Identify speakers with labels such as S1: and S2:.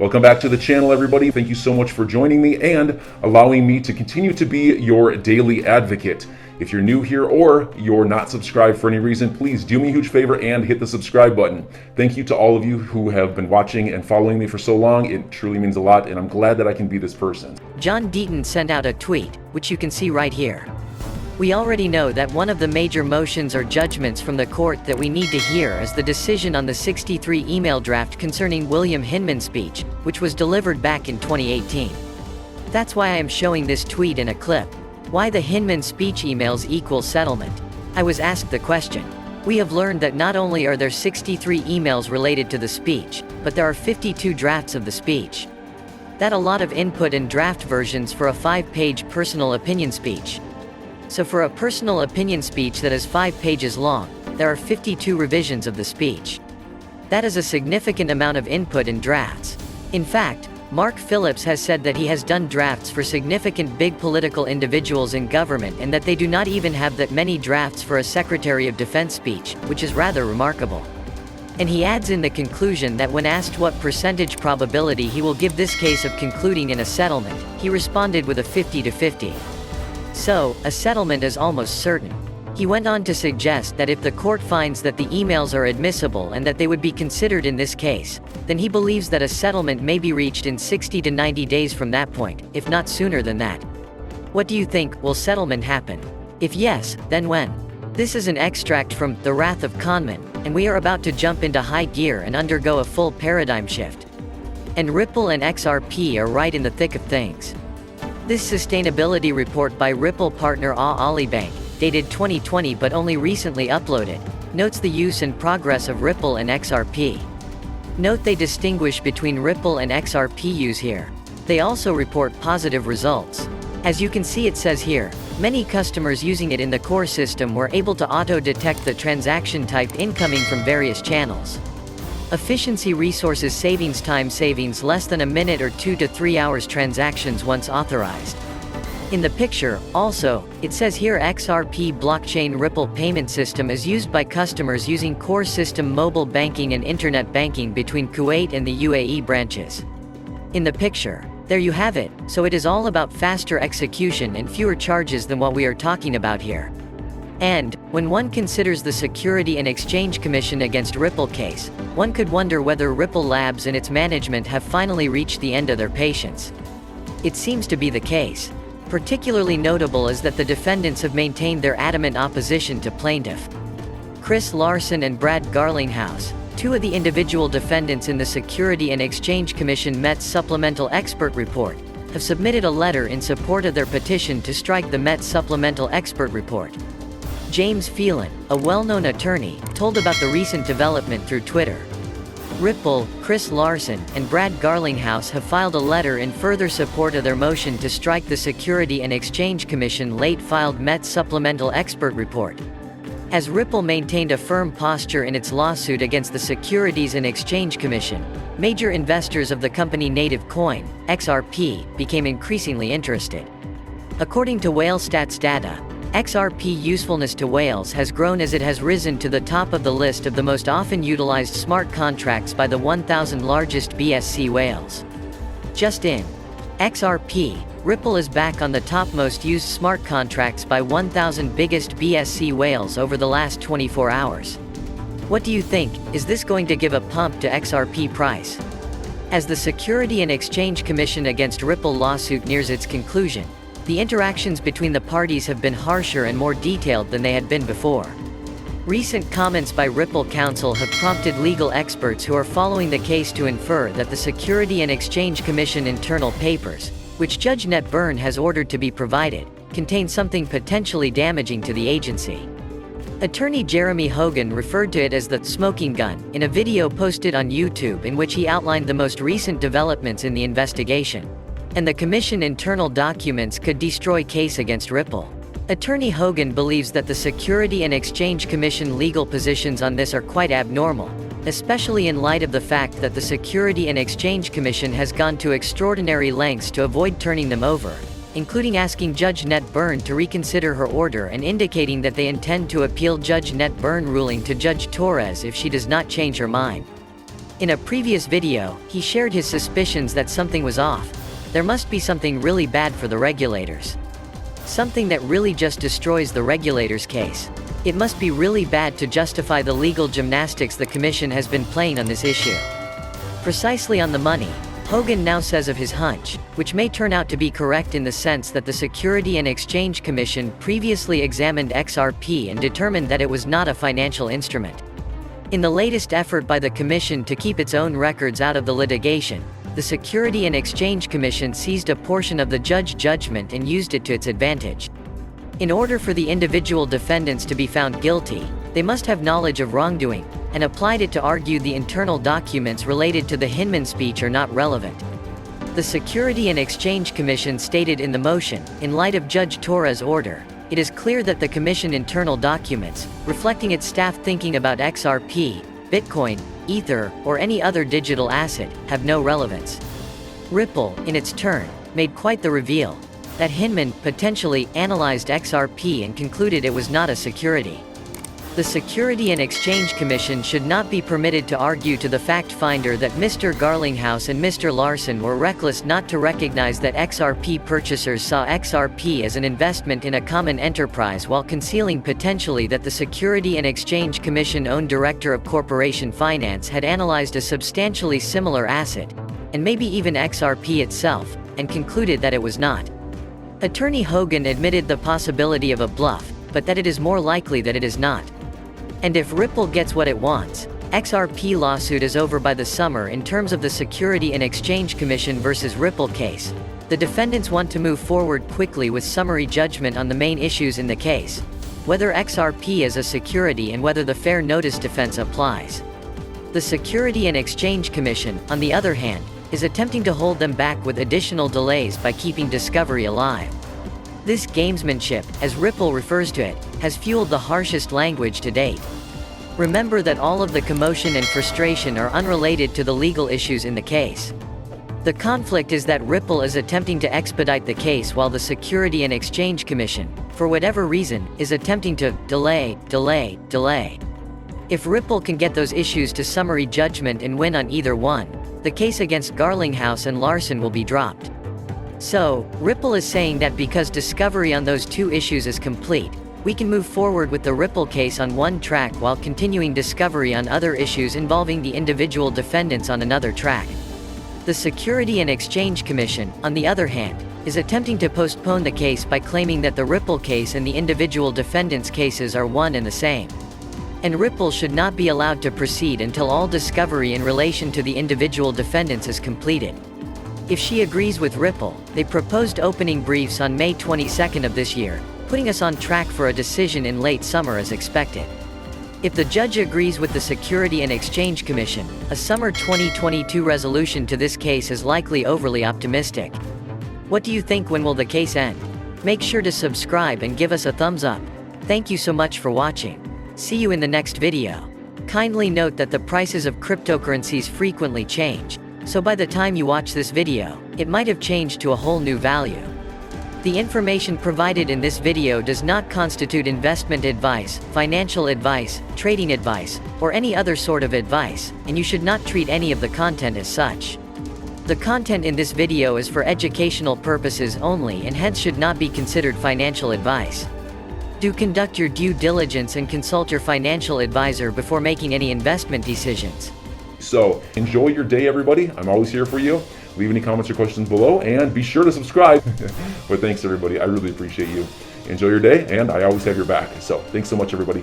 S1: Welcome back to the channel, everybody. Thank you so much for joining me and allowing me to continue to be your daily advocate. If you're new here or you're not subscribed for any reason, please do me a huge favor and hit the subscribe button. Thank you to all of you who have been watching and following me for so long. It truly means a lot, and I'm glad that I can be this person.
S2: John Deaton sent out a tweet, which you can see right here. We already know that one of the major motions or judgments from the court that we need to hear is the decision on the 63 email draft concerning William Hinman's speech, which was delivered back in 2018. That's why I am showing this tweet in a clip. Why the Hinman speech emails equal settlement? I was asked the question. We have learned that not only are there 63 emails related to the speech, but there are 52 drafts of the speech. That's a lot of input and draft versions for a 5-page personal opinion speech. So for a personal opinion speech that is 5 pages long, there are 52 revisions of the speech. That is a significant amount of input and drafts. In fact, Mark Phillips has said that he has done drafts for significant big political individuals in government and that they do not even have that many drafts for a Secretary of Defense speech, which is rather remarkable. And he adds in the conclusion that when asked what percentage probability he will give this case of concluding in a settlement, he responded with a 50-50. So, a settlement is almost certain. He went on to suggest that if the court finds that the emails are admissible and that they would be considered in this case, then he believes that a settlement may be reached in 60 to 90 days from that point, if not sooner than that. What do you think? Will settlement happen? If yes, then when? This is an extract from The Wrath of Conman, and we are about to jump into high gear and undergo a full paradigm shift. And Ripple and XRP are right in the thick of things. This sustainability report by Ripple partner Alibank, dated 2020 but only recently uploaded, notes the use and progress of Ripple and XRP. Note they distinguish between Ripple and XRP use here. They also report positive results. As you can see, it says here, many customers using it in the core system were able to auto-detect the transaction type incoming from various channels. Efficiency, resources savings, time savings less than a minute or 2 to 3 hours transactions once authorized. In the picture, also, it says here XRP blockchain Ripple payment system is used by customers using core system mobile banking and internet banking between Kuwait and the UAE branches. In the picture, there you have it, so it is all about faster execution and fewer charges than what we are talking about here. And, when one considers the Security and Exchange Commission against Ripple case, one could wonder whether Ripple Labs and its management have finally reached the end of their patience. It seems to be the case. Particularly notable is that the defendants have maintained their adamant opposition to plaintiff Chris Larson and Brad Garlinghouse, two of the individual defendants in the Security and Exchange Commission Met's supplemental expert report, have submitted a letter in support of their petition to strike the Met supplemental expert report. James Phelan, a well-known attorney, told about the recent development through Twitter. Ripple, Chris Larson, and Brad Garlinghouse have filed a letter in further support of their motion to strike the Security and Exchange Commission late-filed Met supplemental expert report. As Ripple maintained a firm posture in its lawsuit against the Securities and Exchange Commission, major investors of the company native coin, XRP, became increasingly interested. According to WhaleStats data, XRP usefulness to whales has grown as it has risen to the top of the list of the most often utilized smart contracts by the 1,000 largest BSC whales. Just in XRP, Ripple is back on the top most used smart contracts by 1,000 biggest BSC whales over the last 24 hours. What do you think? Is this going to give a pump to XRP price? As the Security and Exchange Commission against Ripple lawsuit nears its conclusion, the interactions between the parties have been harsher and more detailed than they had been before. Recent comments by Ripple counsel have prompted legal experts who are following the case to infer that the Security and Exchange Commission internal papers, which Judge Ned Byrne has ordered to be provided, contain something potentially damaging to the agency. Attorney Jeremy Hogan referred to it as the smoking gun in a video posted on YouTube in which he outlined the most recent developments in the investigation. And the Commission internal documents could destroy case against Ripple. Attorney Hogan believes that the Security and Exchange Commission legal positions on this are quite abnormal, especially in light of the fact that the Security and Exchange Commission has gone to extraordinary lengths to avoid turning them over, including asking Judge Ned Byrne to reconsider her order and indicating that they intend to appeal Judge Ned Byrne ruling to Judge Torres if she does not change her mind. In a previous video, he shared his suspicions that something was off. There must be something really bad for the regulators. Something that really just destroys the regulators' case. It must be really bad to justify the legal gymnastics the commission has been playing on this issue. Precisely on the money, Hogan now says of his hunch, which may turn out to be correct in the sense that the Security and Exchange Commission previously examined XRP and determined that it was not a financial instrument. In the latest effort by the commission to keep its own records out of the litigation, the Security and Exchange Commission seized a portion of the judgment and used it to its advantage. In order for the individual defendants to be found guilty, they must have knowledge of wrongdoing, and applied it to argue the internal documents related to the Hinman speech are not relevant. The Security and Exchange Commission stated in the motion, in light of Judge Torres' order, it is clear that the Commission internal documents, reflecting its staff thinking about XRP, Bitcoin, Ether, or any other digital asset, have no relevance. Ripple, in its turn, made quite the reveal, that Hinman potentially analyzed XRP and concluded it was not a security. The Security and Exchange Commission should not be permitted to argue to the fact finder that Mr. Garlinghouse and Mr. Larson were reckless not to recognize that XRP purchasers saw XRP as an investment in a common enterprise while concealing potentially that the Security and Exchange Commission-owned Director of Corporation Finance had analyzed a substantially similar asset, and maybe even XRP itself, and concluded that it was not. Attorney Hogan admitted the possibility of a bluff, but that it is more likely that it is not. And if Ripple gets what it wants, XRP lawsuit is over by the summer in terms of the Security and Exchange Commission versus Ripple case. The defendants want to move forward quickly with summary judgment on the main issues in the case, whether XRP is a security and whether the fair notice defense applies. The Security and Exchange Commission, on the other hand, is attempting to hold them back with additional delays by keeping discovery alive. This gamesmanship, as Ripple refers to it, has fueled the harshest language to date. Remember that all of the commotion and frustration are unrelated to the legal issues in the case. The conflict is that Ripple is attempting to expedite the case while the Security and Exchange Commission, for whatever reason, is attempting to delay. If Ripple can get those issues to summary judgment and win on either one, the case against Garlinghouse and Larson will be dropped. So, Ripple is saying that because discovery on those two issues is complete, we can move forward with the Ripple case on one track while continuing discovery on other issues involving the individual defendants on another track. The Security and Exchange Commission, on the other hand, is attempting to postpone the case by claiming that the Ripple case and the individual defendants' cases are one and the same. And Ripple should not be allowed to proceed until all discovery in relation to the individual defendants is completed. If she agrees with Ripple, they proposed opening briefs on May 22nd of this year, putting us on track for a decision in late summer as expected. If the judge agrees with the Security and Exchange Commission, a summer 2022 resolution to this case is likely overly optimistic. What do you think? When will the case end? Make sure to subscribe and give us a thumbs up. Thank you so much for watching. See you in the next video. Kindly note that the prices of cryptocurrencies frequently change, so by the time you watch this video, it might have changed to a whole new value. The information provided in this video does not constitute investment advice, financial advice, trading advice, or any other sort of advice, and you should not treat any of the content as such. The content in this video is for educational purposes only and hence should not be considered financial advice. Do conduct your due diligence and consult your financial advisor before making any investment decisions.
S1: So enjoy your day, everybody. I'm always here for you. Leave any comments or questions below and be sure to subscribe. But thanks, everybody. I really appreciate you. Enjoy your day, and I always have your back. So thanks so much, everybody.